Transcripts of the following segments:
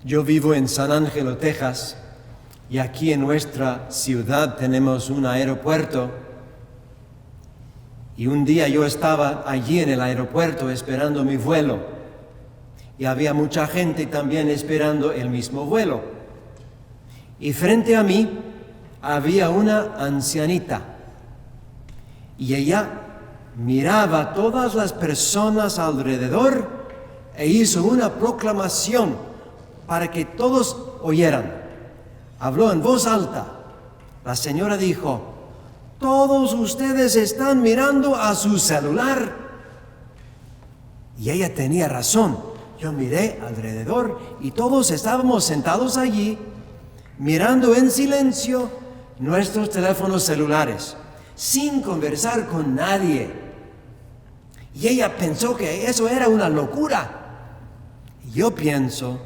Yo vivo en San Ángelo, Texas, y aquí en nuestra ciudad tenemos un aeropuerto. Y un día yo estaba allí en el aeropuerto esperando mi vuelo. Y había mucha gente también esperando el mismo vuelo. Y frente a mí había una ancianita. Y ella miraba a todas las personas alrededor e hizo una proclamación para que todos oyeran. Habló en voz alta. La señora dijo: todos ustedes están mirando a su celular. Y ella tenía razón. Yo miré alrededor y todos estábamos sentados allí, mirando en silencio nuestros teléfonos celulares, sin conversar con nadie. Y ella pensó que eso era una locura. Y yo pienso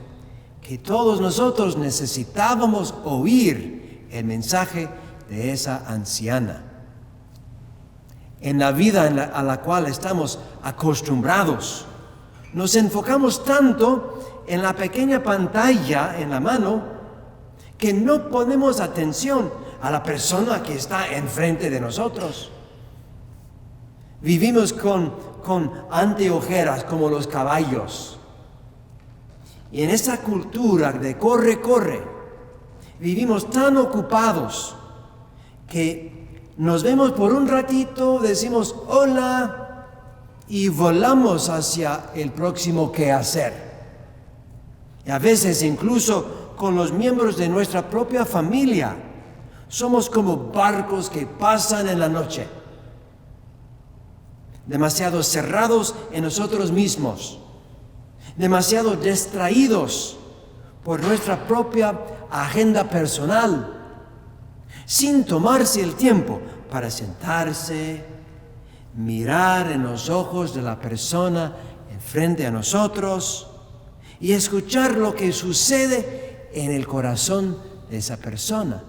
que todos nosotros necesitábamos oír el mensaje de esa anciana. En la vida a la cual estamos acostumbrados, nos enfocamos tanto en la pequeña pantalla en la mano que no ponemos atención a la persona que está enfrente de nosotros. Vivimos con anteojeras como los caballos. Y en esa cultura de corre, vivimos tan ocupados que nos vemos por un ratito, decimos hola y volamos hacia el próximo quehacer. Y a veces incluso con los miembros de nuestra propia familia, somos como barcos que pasan en la noche, demasiado cerrados en nosotros mismos, demasiado distraídos por nuestra propia agenda personal, sin tomarse el tiempo para sentarse, mirar en los ojos de la persona enfrente a nosotros y escuchar lo que sucede en el corazón de esa persona.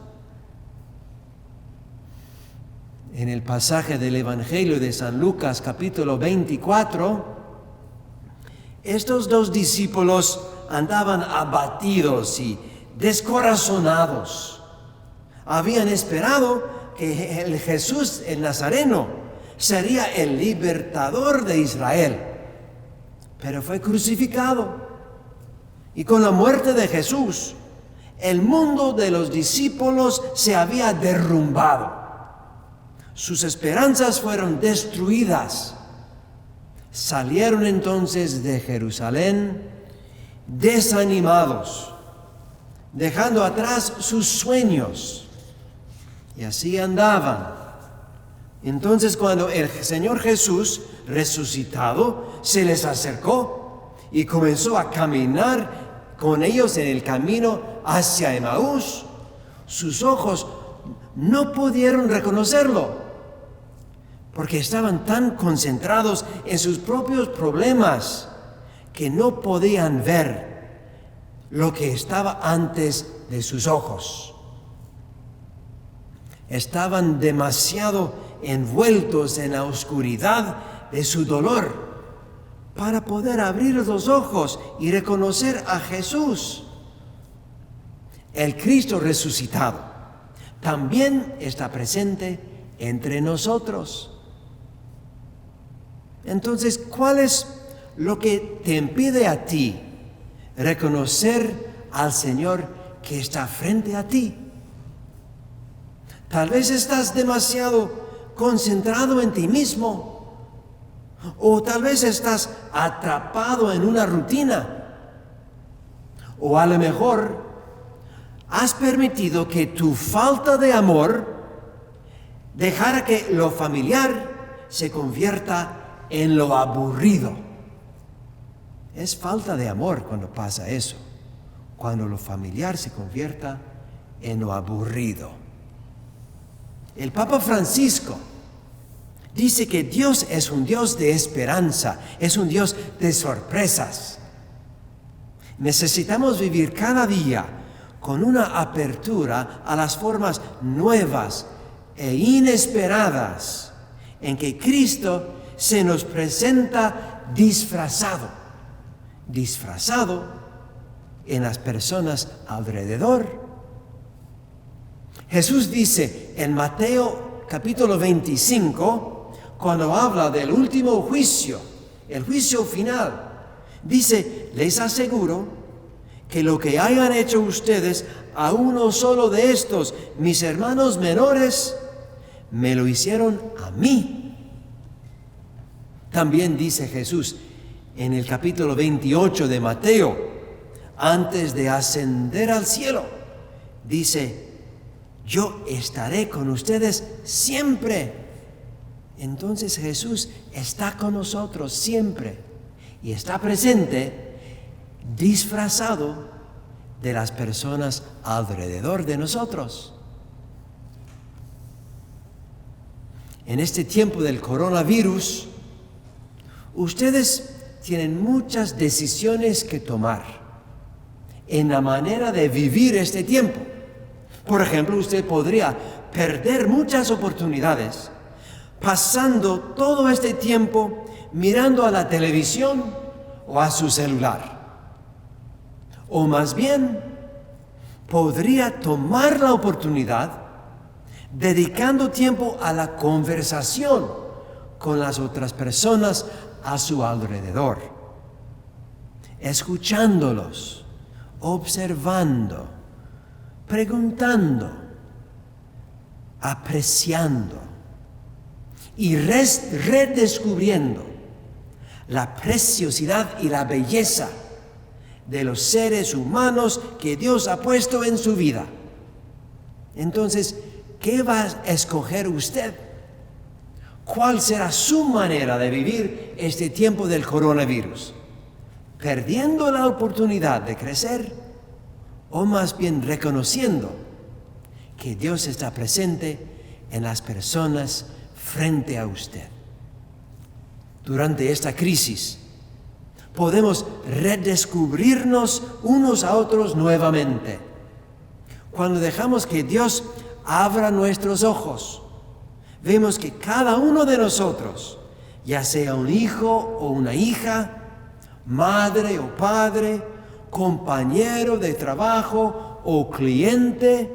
En el pasaje del Evangelio de San Lucas, capítulo 24, estos dos discípulos andaban abatidos y descorazonados. Habían esperado que el Jesús, el Nazareno, sería el libertador de Israel, pero fue crucificado. Y con la muerte de Jesús, el mundo de los discípulos se había derrumbado. Sus esperanzas fueron destruidas. Salieron entonces de Jerusalén desanimados, dejando atrás sus sueños. Y así andaban. Entonces, cuando el Señor Jesús, resucitado, se les acercó y comenzó a caminar con ellos en el camino hacia Emaús, sus ojos no pudieron reconocerlo, porque estaban tan concentrados en sus propios problemas que no podían ver lo que estaba antes de sus ojos. Estaban demasiado envueltos en la oscuridad de su dolor para poder abrir los ojos y reconocer a Jesús. El Cristo resucitado también está presente entre nosotros. Entonces, ¿cuál es lo que te impide a ti reconocer al Señor que está frente a ti? Tal vez estás demasiado concentrado en ti mismo, o tal vez estás atrapado en una rutina, o a lo mejor has permitido que tu falta de amor dejara que lo familiar se convierta en lo aburrido. Es falta de amor cuando pasa eso, cuando lo familiar se convierta en lo aburrido. El Papa Francisco dice que Dios es un Dios de esperanza, es un Dios de sorpresas. Necesitamos vivir cada día con una apertura a las formas nuevas e inesperadas en que Cristo se nos presenta disfrazado en las personas alrededor. Jesús dice en Mateo capítulo 25, cuando habla del último juicio, el juicio final, dice: les aseguro que lo que hayan hecho ustedes a uno solo de estos, mis hermanos menores, me lo hicieron a mí. También dice Jesús en el capítulo 28 de Mateo, antes de ascender al cielo, dice: yo estaré con ustedes siempre. Entonces Jesús está con nosotros siempre y está presente, disfrazado de las personas alrededor de nosotros. En este tiempo del coronavirus, ustedes tienen muchas decisiones que tomar en la manera de vivir este tiempo. Por ejemplo, usted podría perder muchas oportunidades pasando todo este tiempo mirando a la televisión o a su celular. O más bien, podría tomar la oportunidad dedicando tiempo a la conversación con las otras personas a su alrededor, escuchándolos, observando, preguntando, apreciando y redescubriendo la preciosidad y la belleza de los seres humanos que Dios ha puesto en su vida. Entonces, ¿qué va a escoger usted? ¿Cuál será su manera de vivir este tiempo del coronavirus? ¿Perdiendo la oportunidad de crecer o más bien reconociendo que Dios está presente en las personas frente a usted? Durante esta crisis podemos redescubrirnos unos a otros nuevamente. Cuando dejamos que Dios abra nuestros ojos, vemos que cada uno de nosotros, ya sea un hijo o una hija, madre o padre, compañero de trabajo o cliente,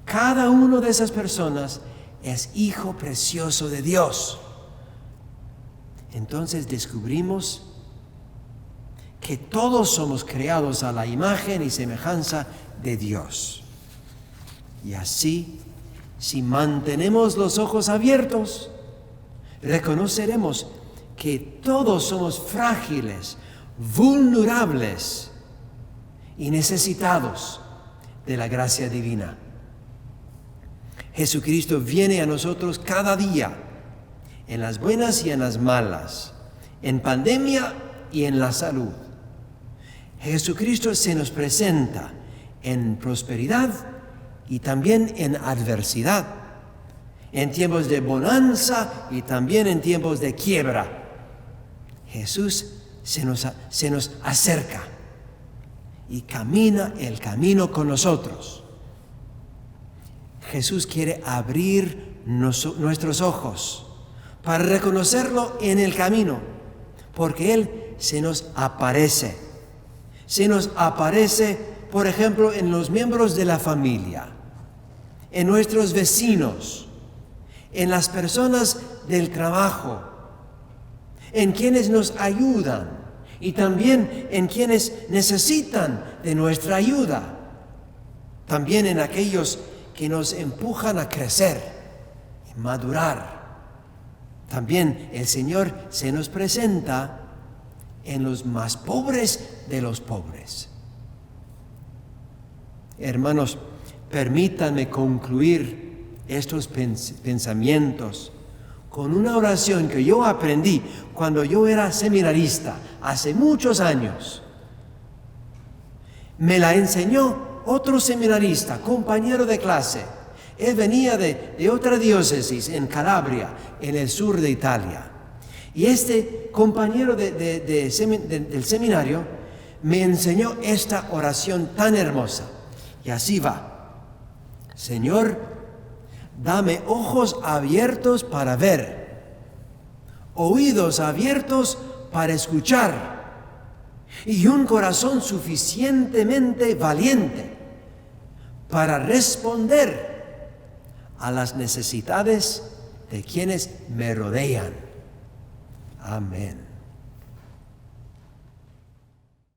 cada uno de esas personas es hijo precioso de Dios. Entonces descubrimos que todos somos creados a la imagen y semejanza de Dios. Y así, si mantenemos los ojos abiertos, reconoceremos que todos somos frágiles, vulnerables y necesitados de la gracia divina. Jesucristo viene a nosotros cada día, en las buenas y en las malas, en pandemia y en la salud. Jesucristo se nos presenta en prosperidad y también en adversidad, en tiempos de bonanza y también en tiempos de quiebra. Jesús se nos acerca y camina el camino con nosotros. Jesús quiere abrir nuestros ojos para reconocerlo en el camino, porque Él se nos aparece. Se nos aparece, por ejemplo, en los miembros de la familia, en nuestros vecinos, en las personas del trabajo, en quienes nos ayudan y también en quienes necesitan de nuestra ayuda. También en aquellos que nos empujan a crecer y madurar. También el Señor se nos presenta en los más pobres de los pobres. Hermanos, permítanme concluir estos pensamientos con una oración que yo aprendí cuando yo era seminarista, hace muchos años. Me la enseñó otro seminarista, compañero de clase. Él venía de otra diócesis en Calabria, en el sur de Italia. Y este compañero del seminario me enseñó esta oración tan hermosa. Y así va: Señor, dame ojos abiertos para ver, oídos abiertos para escuchar, y un corazón suficientemente valiente para responder a las necesidades de quienes me rodean. Amén.